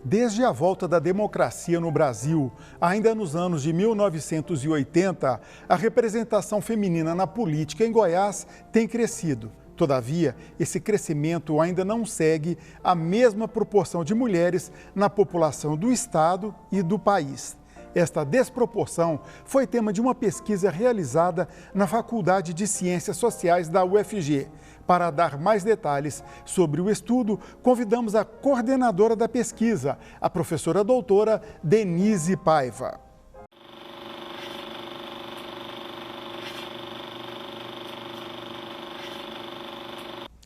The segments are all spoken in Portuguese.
Desde a volta da democracia no Brasil, ainda nos anos de 1980, a representação feminina na política em Goiás tem crescido. Todavia, esse crescimento ainda não segue a mesma proporção de mulheres na população do estado e do país. Esta desproporção foi tema de uma pesquisa realizada na Faculdade de Ciências Sociais da UFG. Para dar mais detalhes sobre o estudo, convidamos a coordenadora da pesquisa, a professora doutora Denise Paiva.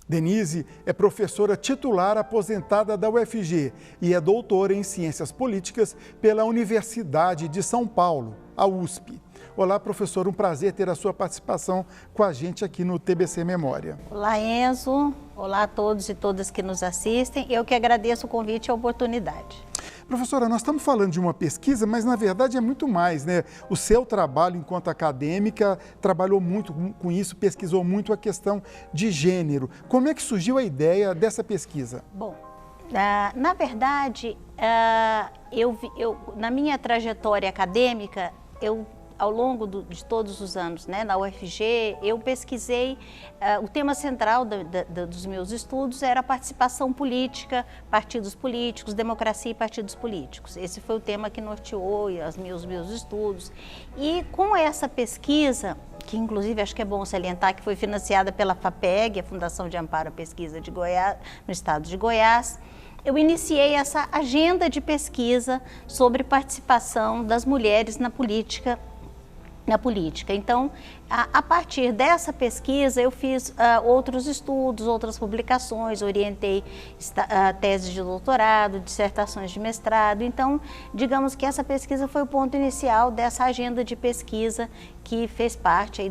Denise é professora titular aposentada da UFG e é doutora em Ciências Políticas pela Universidade de São Paulo, a USP. Olá, professora, um prazer ter a sua participação com a gente aqui no TBC Memória. Olá, Enzo. Olá a todos e todas que nos assistem. Eu que agradeço o convite e a oportunidade. Professora, nós estamos falando de uma pesquisa, mas na verdade é muito mais, né? O seu trabalho enquanto acadêmica trabalhou muito com isso, pesquisou muito a questão de gênero. Como é que surgiu a ideia dessa pesquisa? Bom, na verdade, na minha trajetória acadêmica, ao longo de todos os anos, né, na UFG, eu pesquisei, o tema central dos meus estudos era a participação política, partidos políticos, democracia e partidos políticos. Esse foi o tema que norteou os meus estudos. E com essa pesquisa, que inclusive acho que é bom salientar que foi financiada pela FAPEG, a Fundação de Amparo à Pesquisa de Goiás, no estado de Goiás, eu iniciei essa agenda de pesquisa sobre participação das mulheres na política. Então, a partir dessa pesquisa, eu fiz outros estudos, outras publicações, orientei teses de doutorado, dissertações de mestrado. Então, digamos que essa pesquisa foi o ponto inicial dessa agenda de pesquisa que faz parte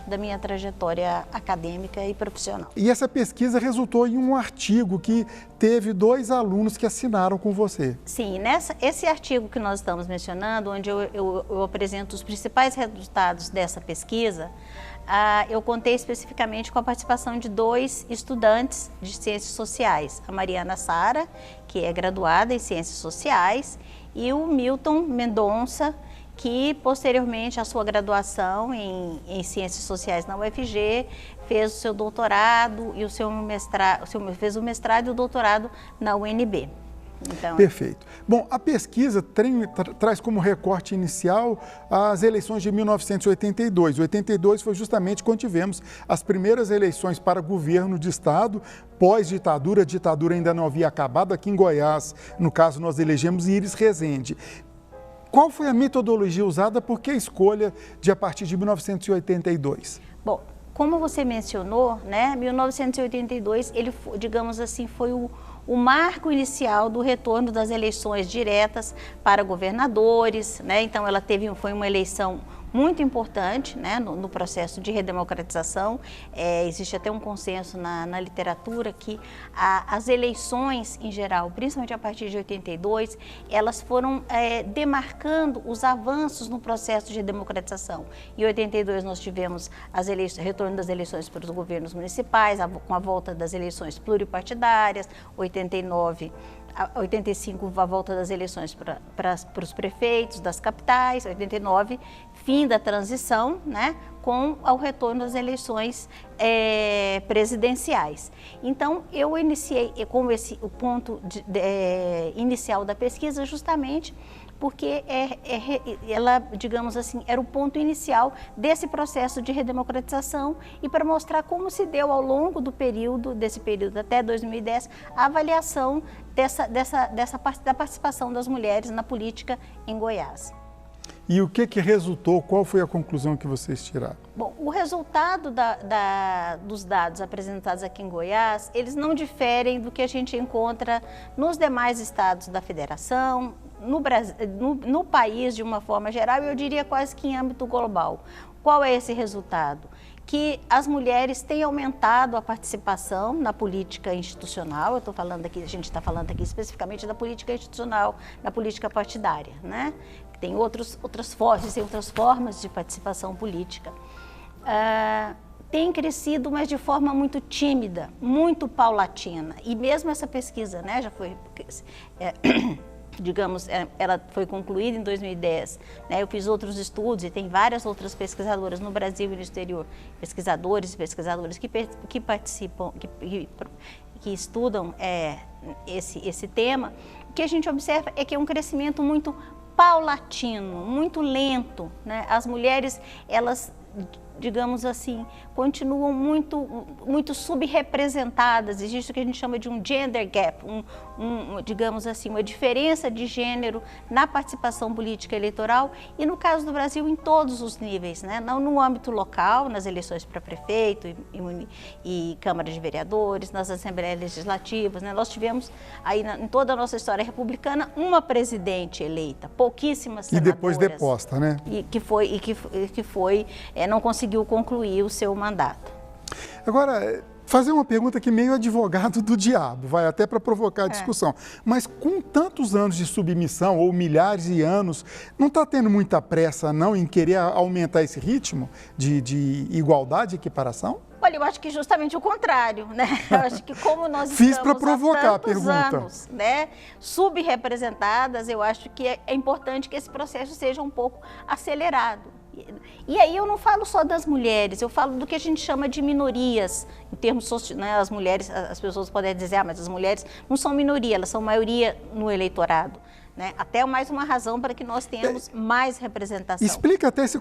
da minha trajetória acadêmica e profissional. E essa pesquisa resultou em um artigo que teve 2 alunos que assinaram com você. Sim, esse artigo que nós estamos mencionando, onde eu apresento os principais resultados dessa pesquisa, eu contei especificamente com a participação de 2 estudantes de Ciências Sociais, a Mariana Sara, que é graduada em Ciências Sociais, e o Milton Mendonça, que posteriormente à sua graduação em Ciências Sociais na UFG, fez o seu doutorado e fez o mestrado e o doutorado na UNB. Então... Perfeito. Bom, a pesquisa traz como recorte inicial as eleições de 1982. 82 foi justamente quando tivemos as primeiras eleições para governo de estado, pós-ditadura, a ditadura ainda não havia acabado. Aqui em Goiás, no caso, nós elegemos Iris Rezende. Qual foi a metodologia usada? Por que a escolha de a partir de 1982? Bom, como você mencionou, né, 1982, ele, digamos assim, foi o marco inicial do retorno das eleições diretas para governadores, né? Então foi uma eleição muito importante, né, no processo de redemocratização. Existe até um consenso na literatura que as eleições em geral, principalmente a partir de 82, elas foram demarcando os avanços no processo de redemocratização. Em 82 nós tivemos retorno das eleições para os governos municipais, com a volta das eleições pluripartidárias, 85, a volta das eleições para os prefeitos das capitais, 89, fim da transição, né, com o retorno das eleições presidenciais. Então, eu iniciei como o ponto inicial da pesquisa justamente porque ela, digamos assim, era o ponto inicial desse processo de redemocratização e para mostrar como se deu ao longo desse período até 2010, a avaliação da participação das mulheres na política em Goiás. E o que resultou? Qual foi a conclusão que vocês tiraram? Bom, o resultado dos dados apresentados aqui em Goiás, eles não diferem do que a gente encontra nos demais estados da federação, no país de uma forma geral, eu diria quase que em âmbito global. Qual é esse resultado? Que as mulheres têm aumentado a participação na política institucional. A gente está falando aqui especificamente da política institucional, na política partidária, né? Tem outras formas de participação política. tem crescido, mas de forma muito tímida, muito paulatina. E mesmo essa pesquisa, né, já foi, digamos, ela foi concluída em 2010. Né, eu fiz outros estudos e tem várias outras pesquisadoras no Brasil e no exterior, pesquisadores e pesquisadoras que participam, que estudam esse tema. O que a gente observa é que é um crescimento muito paulatino, muito lento. Né? As mulheres, elas, digamos assim, continuam muito subrepresentadas. Existe o que a gente chama de um gender gap, digamos assim, uma diferença de gênero na participação política eleitoral e, no caso do Brasil, em todos os níveis, né? Não no âmbito local, nas eleições para prefeito e Câmara de Vereadores, nas Assembleias Legislativas, né? Nós tivemos aí em toda a nossa história republicana uma presidente eleita, pouquíssimas senadoras. E depois deposta, né? Não conseguiu concluir o seu mandato. Agora, fazer uma pergunta que meio advogado do diabo, vai até para provocar a discussão. Mas com tantos anos de submissão, ou milhares de anos, não está tendo muita pressa, não, em querer aumentar esse ritmo de igualdade e equiparação? Olha, eu acho que justamente o contrário, né? Eu acho que como nós Fiz para provocar a pergunta. Anos, né, subrepresentadas, eu acho que é importante que esse processo seja um pouco acelerado. E aí eu não falo só das mulheres, eu falo do que a gente chama de minorias, em termos, né, as mulheres, as pessoas podem dizer, mas as mulheres não são minoria, elas são maioria no eleitorado. Né? Até mais uma razão para que nós tenhamos mais representação. Explica até esse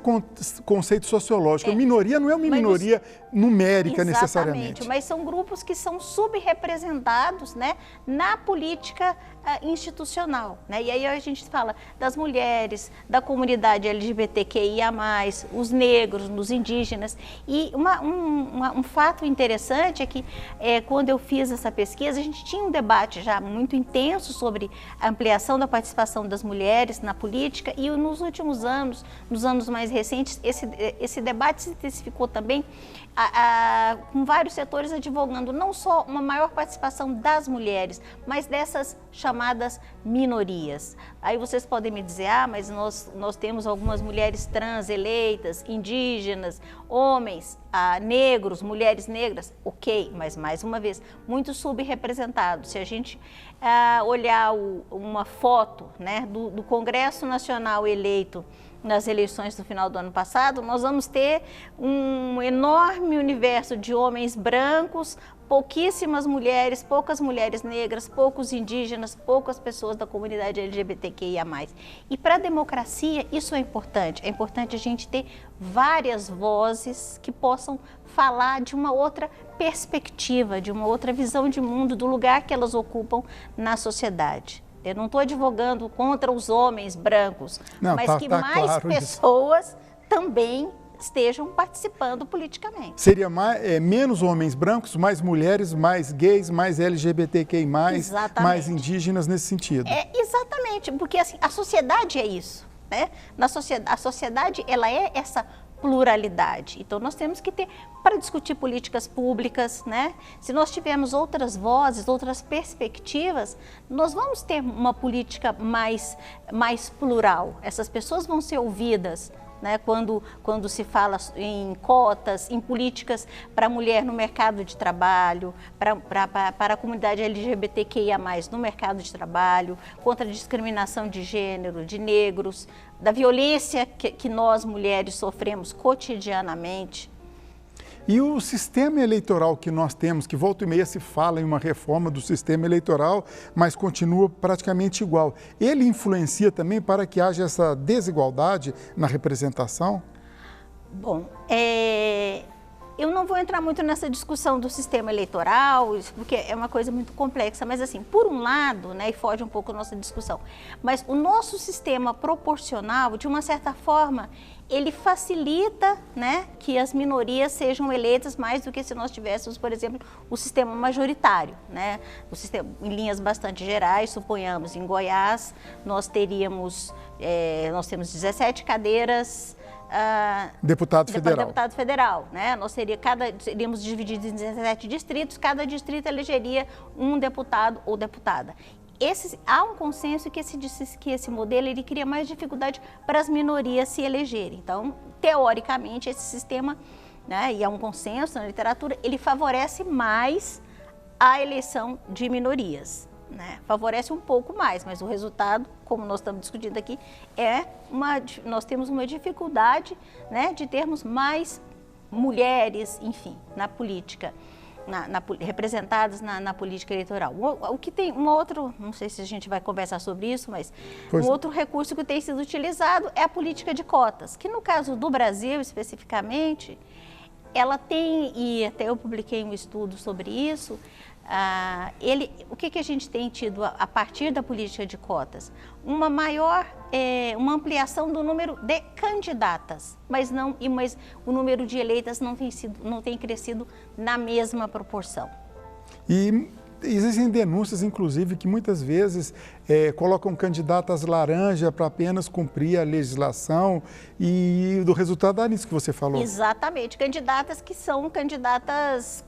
conceito sociológico. Minoria não é uma minoria numérica necessariamente. Mas são grupos que são subrepresentados, né, na política institucional. Né? E aí a gente fala das mulheres, da comunidade LGBTQIA+, os negros, os indígenas. E um fato interessante é que quando eu fiz essa pesquisa, a gente tinha um debate já muito intenso sobre a ampliação da participação das mulheres na política e nos últimos anos, nos anos mais recentes, esse debate se intensificou também com vários setores advogando não só uma maior participação das mulheres, mas dessas chamadas minorias. Aí vocês podem me dizer, mas nós temos algumas mulheres trans eleitas, indígenas, homens, negros, mulheres negras, ok, mas mais uma vez, muito subrepresentados. Se a gente olhar uma foto, né, do Congresso Nacional eleito nas eleições do final do ano passado, nós vamos ter um enorme universo de homens brancos, pouquíssimas mulheres, poucas mulheres negras, poucos indígenas, poucas pessoas da comunidade LGBTQIA+. E para a democracia isso é importante a gente ter várias vozes que possam falar de uma outra perspectiva, de uma outra visão de mundo, do lugar que elas ocupam na sociedade. Eu não estou advogando contra os homens brancos, mas que mais pessoas também estejam participando politicamente. Seria menos homens brancos, mais mulheres, mais gays, mais LGBTQI+, mais indígenas nesse sentido. Exatamente, porque assim, a sociedade é isso. Né? A sociedade ela é essa pluralidade. Então, nós temos que ter, para discutir políticas públicas, né? Se nós tivermos outras vozes, outras perspectivas, nós vamos ter uma política mais plural. Essas pessoas vão ser ouvidas, né? Quando se fala em cotas, em políticas para a mulher no mercado de trabalho, para a comunidade LGBTQIA+, no mercado de trabalho, contra a discriminação de gênero, de negros, da violência que nós mulheres sofremos cotidianamente. E o sistema eleitoral que nós temos, que volta e meia se fala em uma reforma do sistema eleitoral, mas continua praticamente igual, ele influencia também para que haja essa desigualdade na representação? Bom, eu não vou entrar muito nessa discussão do sistema eleitoral, porque é uma coisa muito complexa, mas assim, por um lado, né, e foge um pouco da nossa discussão, mas o nosso sistema proporcional, de uma certa forma, ele facilita, né, que as minorias sejam eleitas mais do que se nós tivéssemos, por exemplo, o sistema majoritário. Né? O sistema, em linhas bastante gerais, suponhamos, em Goiás, nós temos 17 cadeiras. Deputado federal, né? Nós seríamos divididos em 17 distritos, cada distrito elegeria um deputado ou deputada. Há um consenso que esse modelo ele cria mais dificuldade para as minorias se elegerem. Então, teoricamente, esse sistema né, e há um consenso na literatura, ele favorece mais a eleição de minorias, né? Favorece um pouco mais, mas o resultado, como nós estamos discutindo aqui, nós temos uma dificuldade, né, de termos mais mulheres, enfim, na política, representadas na política eleitoral. O que tem um outro, não sei se a gente vai conversar sobre isso, mas um outro recurso que tem sido utilizado é a política de cotas, que no caso do Brasil especificamente, ela tem, e até eu publiquei um estudo sobre isso, o que a gente tem tido a partir da política de cotas? Uma ampliação do número de candidatas, mas o número de eleitas não tem crescido na mesma proporção. E existem denúncias, inclusive, que muitas vezes colocam candidatas laranja para apenas cumprir a legislação e do resultado dá nisso que você falou. Exatamente, candidatas que são candidatas,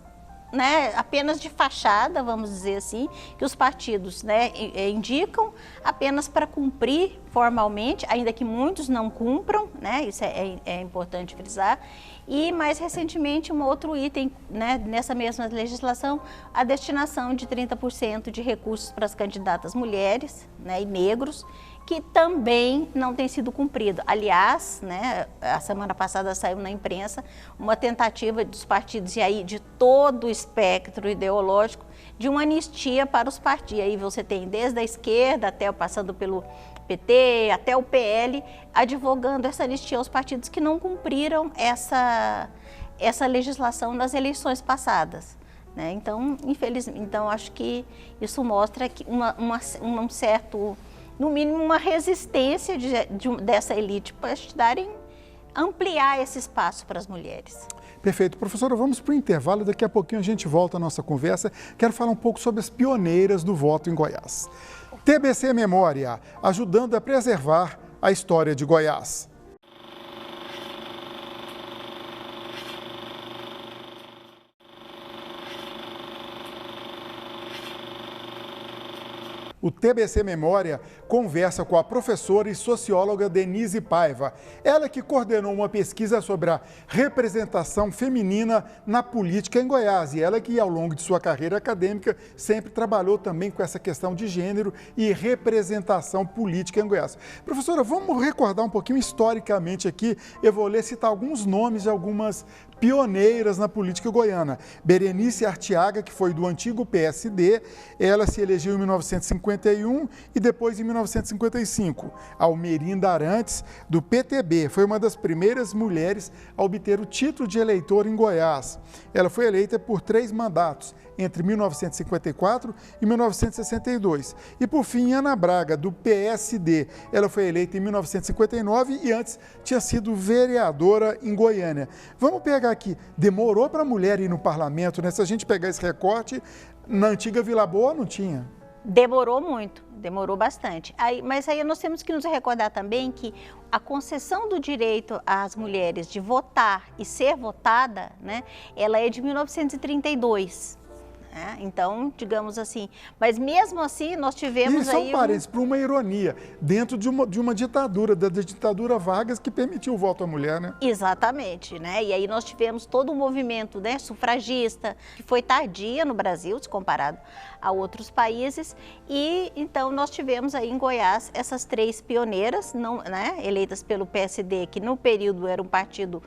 né, apenas de fachada, vamos dizer assim, que os partidos, né, indicam apenas para cumprir formalmente, ainda que muitos não cumpram, né, isso é importante frisar. E mais recentemente um outro item, né, nessa mesma legislação, a destinação de 30% de recursos para as candidatas mulheres, né, e negros, que também não tem sido cumprido. Aliás, né, a semana passada saiu na imprensa uma tentativa dos partidos, e aí de todo o espectro ideológico, de uma anistia para os partidos. Aí você tem desde a esquerda, até passando pelo PT, até o PL, advogando essa anistia aos partidos que não cumpriram essa legislação nas eleições passadas, né? Então, infelizmente, acho que isso mostra que um certo, no mínimo, uma resistência dessa elite para ampliar esse espaço para as mulheres. Perfeito. Professora, vamos para o intervalo, daqui a pouquinho a gente volta à nossa conversa. Quero falar um pouco sobre as pioneiras do voto em Goiás. TBC Memória, ajudando a preservar a história de Goiás. O TBC Memória conversa com a professora e socióloga Denise Paiva. Ela que coordenou uma pesquisa sobre a representação feminina na política em Goiás. E ela que, ao longo de sua carreira acadêmica, sempre trabalhou também com essa questão de gênero e representação política em Goiás. Professora, vamos recordar um pouquinho historicamente aqui. Eu vou citar alguns nomes de algumas pioneiras na política goiana. Berenice Arteaga, que foi do antigo PSD, ela se elegeu em 1951 e depois em 1955. Almerinda Arantes, do PTB, foi uma das primeiras mulheres a obter o título de eleitor em Goiás. Ela foi eleita por 3 mandatos, entre 1954 e 1962. E, por fim, Ana Braga, do PSD. Ela foi eleita em 1959 e antes tinha sido vereadora em Goiânia. Vamos pegar aqui, demorou para a mulher ir no parlamento, né? Se a gente pegar esse recorte, na antiga Vila Boa não tinha. Demorou muito, demorou bastante. Mas aí nós temos que nos recordar também que a concessão do direito às mulheres de votar e ser votada, né, ela é de 1932. Então, digamos assim, mas mesmo assim nós tivemos aí... parece por uma ironia, dentro de uma ditadura, da ditadura Vargas, que permitiu o voto à mulher, né? Exatamente, né? E aí nós tivemos todo o movimento, né, sufragista, que foi tardia no Brasil, se comparado a outros países, e então nós tivemos aí em Goiás essas 3 pioneiras, eleitas pelo PSD, que no período era um partido,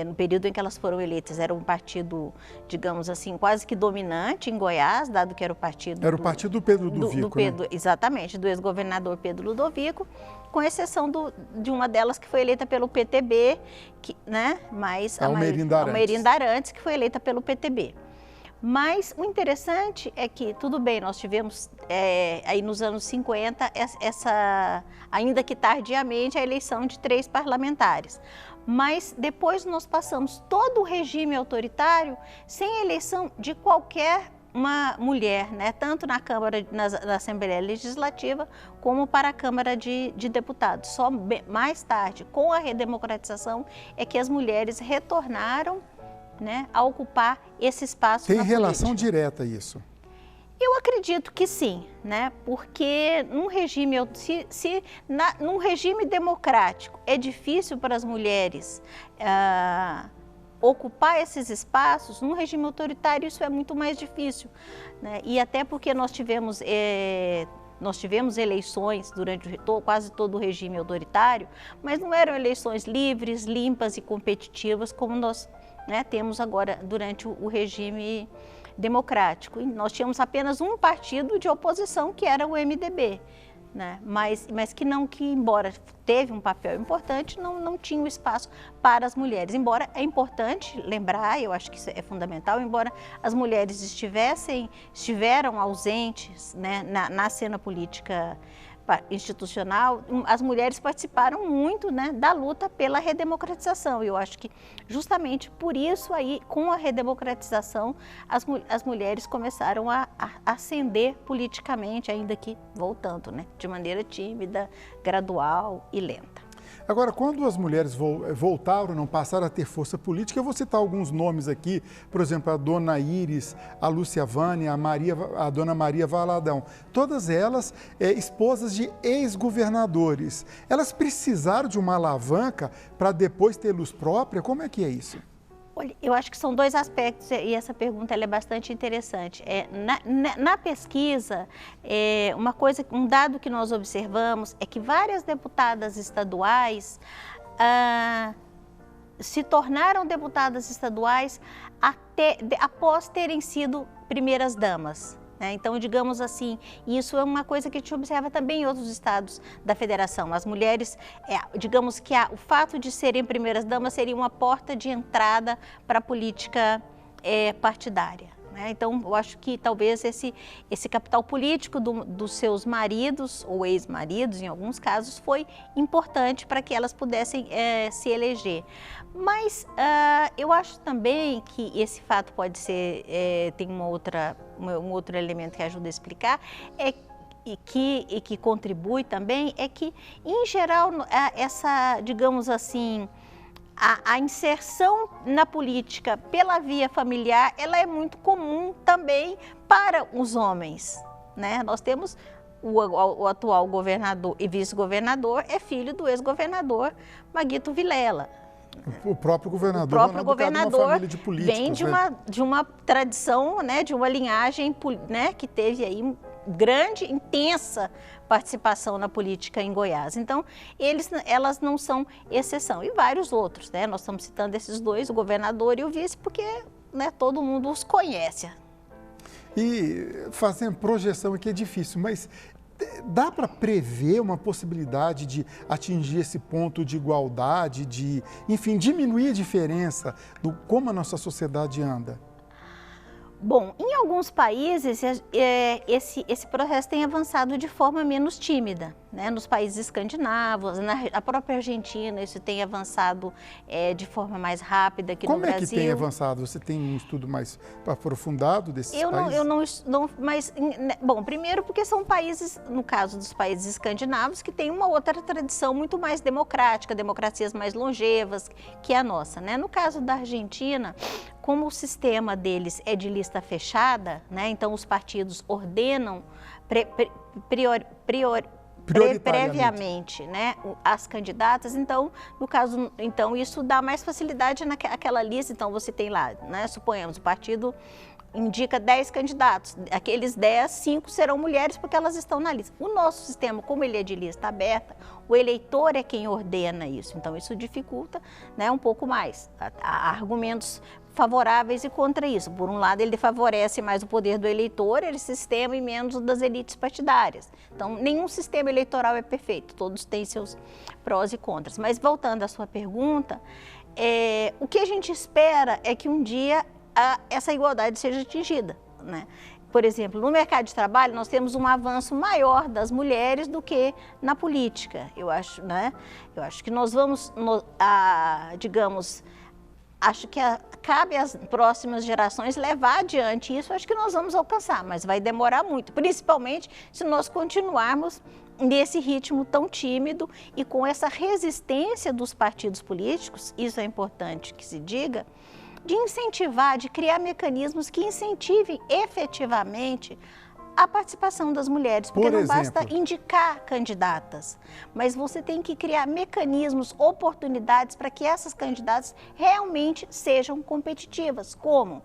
no período em que elas foram eleitas, era um partido, digamos assim, quase que dominante em Goiás, dado que era o partido... Era o partido do Pedro Ludovico, né? Exatamente, do ex-governador Pedro Ludovico, com exceção de uma delas que foi eleita pelo PTB, né? Mas Almerinda Arantes, que foi eleita pelo PTB. Mas o interessante é que, tudo bem, nós tivemos aí nos anos 50, ainda que tardiamente, a eleição de 3 parlamentares. Mas depois nós passamos todo o regime autoritário sem eleição de qualquer uma mulher, né? Tanto na Câmara, na Assembleia Legislativa, como para a Câmara de Deputados. Só mais tarde, com a redemocratização, é que as mulheres retornaram, né, a ocupar esse espaço na política. Tem relação direta isso? Eu acredito que sim, né? Porque num regime democrático é difícil para as mulheres ocupar esses espaços, num regime autoritário isso é muito mais difícil, né? E até porque nós tivemos eleições durante quase todo o regime autoritário, mas não eram eleições livres, limpas e competitivas como nós, né, temos agora durante o regime democrático. E nós tínhamos apenas um partido de oposição, que era o MDB, né? Mas que embora teve um papel importante, não tinha um espaço para as mulheres. Embora é importante lembrar, eu acho que isso é fundamental, embora as mulheres estiveram ausentes, né, na cena política institucional, as mulheres participaram muito, né, da luta pela redemocratização. E eu acho que justamente por isso aí, com a redemocratização, as mulheres começaram a ascender politicamente, ainda que voltando, né, de maneira tímida, gradual e lenta. Agora, quando as mulheres voltaram, não passaram a ter força política, eu vou citar alguns nomes aqui, por exemplo, a dona Iris, a Lúcia Vânia, a dona Maria Valadão, todas elas esposas de ex-governadores. Elas precisaram de uma alavanca para depois ter luz própria? Como é que é isso? Olha, eu acho que são dois aspectos e essa pergunta ela é bastante interessante. Na pesquisa, um dado que nós observamos é que várias deputadas estaduais se tornaram deputadas estaduais após terem sido primeiras damas. Então, digamos assim, isso é uma coisa que a gente observa também em outros estados da federação. As mulheres, digamos que o fato de serem primeiras damas seria uma porta de entrada para a política partidária. Então, eu acho que talvez esse capital político dos seus maridos ou ex-maridos, em alguns casos, foi importante para que elas pudessem se eleger. Mas eu acho também que esse fato pode ser, tem um outro elemento que ajuda a explicar, e que contribui também, é que, em geral, digamos assim, a inserção na política pela via familiar, ela é muito comum também para os homens, né? Nós temos o atual governador e vice-governador, é filho do ex-governador Maguito Vilela. O próprio governador, uma família de políticos, vem de uma tradição, né, de uma linhagem, né, que teve aí grande, intensa participação na política em Goiás. Então, elas não são exceção. E vários outros, né? Nós estamos citando esses dois, o governador e o vice, porque, né, todo mundo os conhece. E fazendo projeção aqui é difícil, mas dá para prever uma possibilidade de atingir esse ponto de igualdade, de, enfim, diminuir a diferença do como a nossa sociedade anda? Bom, em alguns países esse processo tem avançado de forma menos tímida, né? Nos países escandinavos, na própria Argentina, isso tem avançado de forma mais rápida que no Brasil. Como é que tem avançado? Você tem um estudo mais aprofundado desses países? Bom, primeiro porque são países, no caso dos países escandinavos, que têm uma outra tradição muito mais democrática, democracias mais longevas que a nossa, né? No caso da Argentina, como o sistema deles é de lista fechada, né? Então os partidos ordenam previamente, né, as candidatas, então, no caso, isso dá mais facilidade naquela lista. Então você tem lá, né, suponhamos, o partido indica 10 candidatos, aqueles 10, 5 serão mulheres porque elas estão na lista. O nosso sistema, como ele é de lista aberta, o eleitor é quem ordena isso, então isso dificulta, né, um pouco mais. Há argumentos favoráveis e contra isso. Por um lado, ele favorece mais o poder do eleitor, esse sistema, e menos o das elites partidárias. Então, nenhum sistema eleitoral é perfeito, todos têm seus prós e contras. Mas, voltando à sua pergunta, o que a gente espera é que um dia essa igualdade seja atingida, né? Por exemplo, no mercado de trabalho, nós temos um avanço maior das mulheres do que na política. Eu acho, né? Eu acho que nós vamos, digamos, acho que cabe às próximas gerações levar adiante isso. Acho que nós vamos alcançar, mas vai demorar muito, principalmente se nós continuarmos nesse ritmo tão tímido e com essa resistência dos partidos políticos, isso é importante que se diga, de incentivar, de criar mecanismos que incentivem efetivamente a participação das mulheres, porque Por não exemplo? basta indicar candidatas, mas você tem que criar mecanismos, oportunidades para que essas candidatas realmente sejam competitivas. Como?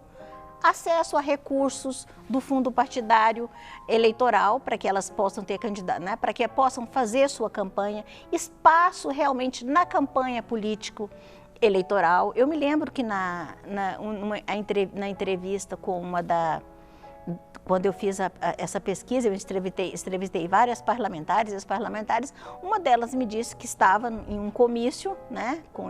Acesso a recursos do fundo partidário eleitoral, para que elas possam ter candidato, né? Para que possam fazer sua campanha, espaço realmente na campanha político eleitoral. Eu me lembro que na entrevista com quando eu fiz essa pesquisa, eu entrevistei várias parlamentares, e as parlamentares, uma delas me disse que estava em um comício, né, com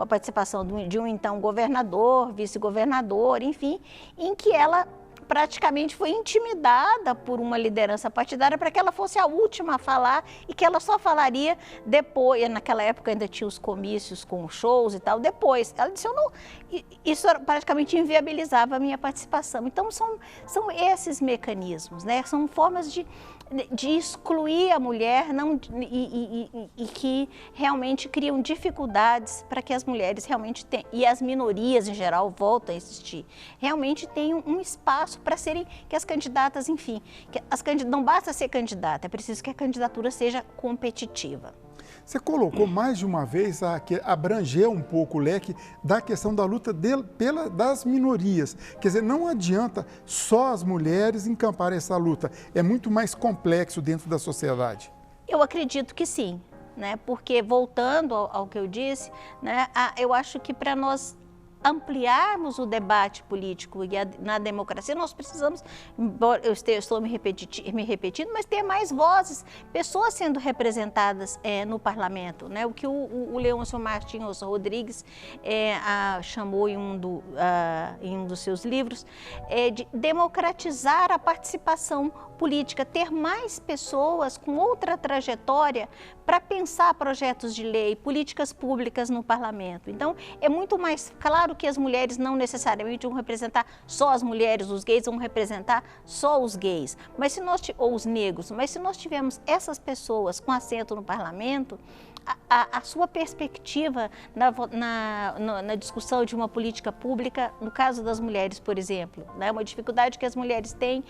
a participação de um então governador, vice-governador, enfim, em que ela praticamente foi intimidada por uma liderança partidária para que ela fosse a última a falar e que ela só falaria depois. Naquela época ainda tinha os comícios com shows e tal, depois. Ela disse, isso praticamente inviabilizava a minha participação. Então são esses mecanismos, né? São formas de excluir a mulher e que realmente criam dificuldades para que as mulheres realmente tenham, e as minorias em geral voltam a existir, realmente tenham um espaço para serem, que as candidatas, enfim, não basta ser candidata, é preciso que a candidatura seja competitiva. Você colocou mais de uma vez que abrangeu um pouco o leque da questão da luta das minorias. Quer dizer, não adianta só as mulheres encamparem essa luta, é muito mais complexo dentro da sociedade. Eu acredito que sim, né? Porque voltando ao que eu disse, né, eu acho que para nós ampliarmos o debate político e na democracia, nós precisamos, embora eu estou me repetindo, mas ter mais vozes, pessoas sendo representadas no parlamento, né? O que o Leôncio Martins Rodrigues chamou em um dos seus livros, de democratizar a participação política, ter mais pessoas com outra trajetória para pensar projetos de lei, políticas públicas no parlamento. Então, é muito mais claro que as mulheres não necessariamente vão representar só as mulheres, os gays vão representar só os gays, ou os negros, mas se nós tivermos essas pessoas com assento no parlamento, a sua perspectiva na discussão de uma política pública, no caso das mulheres, por exemplo, né? Uma dificuldade que as mulheres têm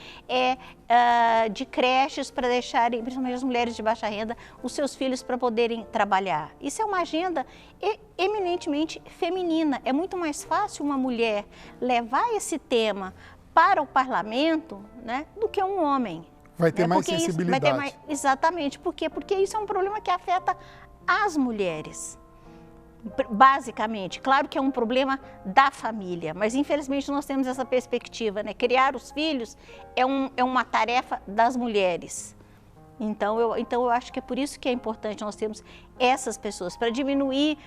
de creches para deixarem, principalmente as mulheres de baixa renda, os seus filhos para poderem trabalhar. Isso é uma agenda eminentemente feminina. É muito mais fácil uma mulher levar esse tema para o parlamento, né, do que um homem. Vai ter mais sensibilidade. Exatamente. Por quê? Porque isso é um problema que afeta as mulheres, basicamente. Claro que é um problema da família, mas infelizmente nós temos essa perspectiva, né? Criar os filhos é uma tarefa das mulheres. Então eu acho que é por isso que é importante nós termos essas pessoas, para diminuir,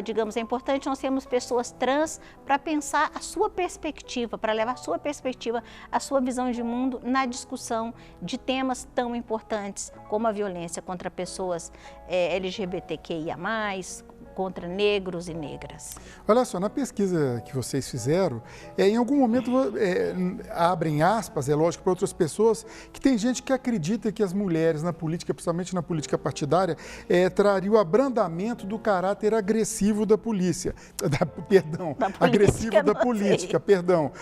digamos, é importante nós termos pessoas trans para pensar a sua perspectiva, para levar a sua perspectiva, a sua visão de mundo na discussão de temas tão importantes como a violência contra pessoas LGBTQIA+, contra negros e negras. Olha só, na pesquisa que vocês fizeram, em algum momento abrem aspas, é lógico, para outras pessoas, que tem gente que acredita que as mulheres na política, principalmente na política partidária, trariam o abrandamento do caráter agressivo da polícia, agressivo da política, perdão,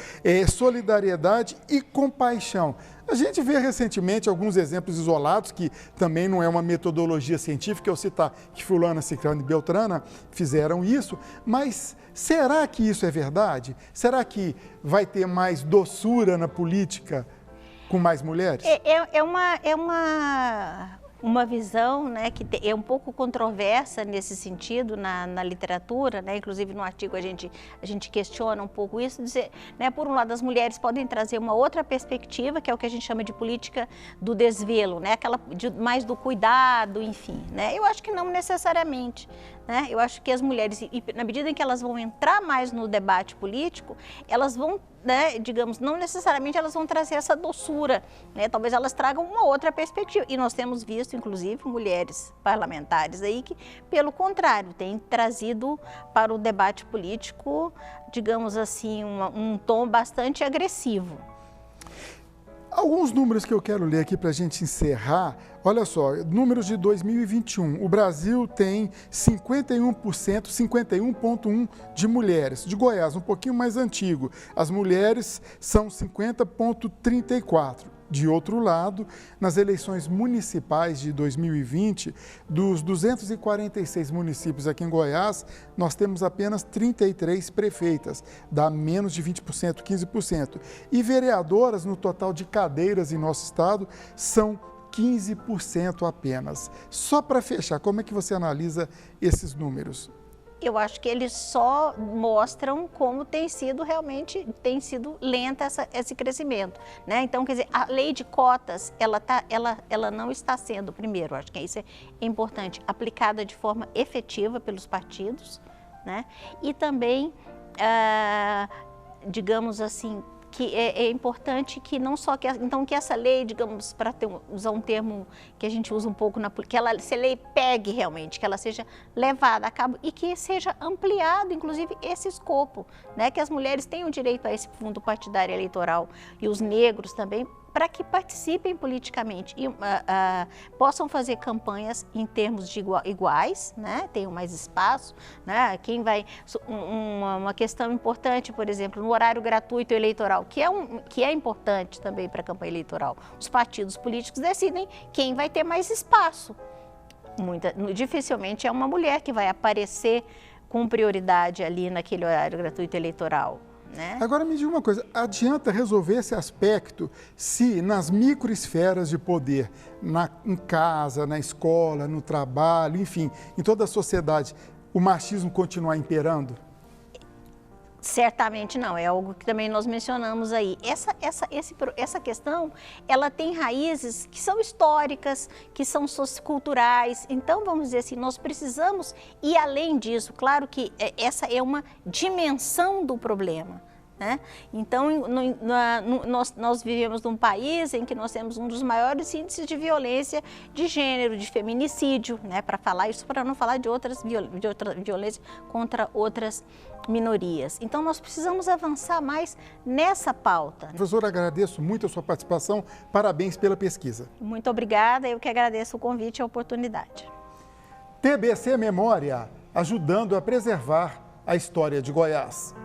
solidariedade e compaixão. A gente vê recentemente alguns exemplos isolados, que também não é uma metodologia científica, eu citar que fulana, ciclana e beltrana fizeram isso, mas será que isso é verdade? Será que vai ter mais doçura na política com mais mulheres? Uma visão, né, que é um pouco controversa nesse sentido na literatura, né? Inclusive no artigo a gente questiona um pouco isso, dizer, né, por um lado as mulheres podem trazer uma outra perspectiva, que é o que a gente chama de política do desvelo, né? Mais do cuidado, enfim, né? Eu acho que não necessariamente, né? Eu acho que as mulheres, na medida em que elas vão entrar mais no debate político, elas vão, né, digamos, não necessariamente elas vão trazer essa doçura, né? Talvez elas tragam uma outra perspectiva. E nós temos visto, inclusive, mulheres parlamentares aí que, pelo contrário, têm trazido para o debate político, digamos assim, um tom bastante agressivo. Alguns números que eu quero ler aqui para a gente encerrar. Olha só, números de 2021. O Brasil tem 51%, 51,1% de mulheres. De Goiás, um pouquinho mais antigo. As mulheres são 50,34%. De outro lado, nas eleições municipais de 2020, dos 246 municípios aqui em Goiás, nós temos apenas 33 prefeitas, dá menos de 20%, 15%. E vereadoras, no total de cadeiras em nosso estado, são 15% apenas. Só para fechar, como é que você analisa esses números? Eu acho que eles só mostram como tem sido lenta esse crescimento, né? Então, quer dizer, a lei de cotas, ela não está sendo, primeiro, acho que isso é importante, aplicada de forma efetiva pelos partidos, né? E também, digamos assim, que é importante que não só que essa lei, digamos, para usar um termo que a gente usa um pouco que essa lei pegue realmente, que ela seja levada a cabo e que seja ampliado, inclusive, esse escopo, né? Que as mulheres tenham direito a esse fundo partidário eleitoral e os negros também, para que participem politicamente e possam fazer campanhas em termos de iguais, né? Tenham mais espaço, né? Uma questão importante, por exemplo, no horário gratuito eleitoral, que é importante também para a campanha eleitoral. Os partidos políticos decidem quem vai ter mais espaço. Dificilmente é uma mulher que vai aparecer com prioridade ali naquele horário gratuito eleitoral. Né? Agora me diga uma coisa, adianta resolver esse aspecto se nas microesferas de poder, em casa, na escola, no trabalho, enfim, em toda a sociedade, o machismo continuar imperando? Certamente não, é algo que também nós mencionamos aí. Essa questão, ela tem raízes que são históricas, que são socioculturais. Então, vamos dizer assim, nós precisamos ir além disso. Claro que essa é uma dimensão do problema, né? Então, nós vivemos num país em que nós temos um dos maiores índices de violência de gênero, de feminicídio, né? Para falar isso, para não falar de outra violência contra outras minorias. Então, nós precisamos avançar mais nessa pauta. Professora, agradeço muito a sua participação. Parabéns pela pesquisa. Muito obrigada. Eu que agradeço o convite e a oportunidade. TBC Memória, ajudando a preservar a história de Goiás.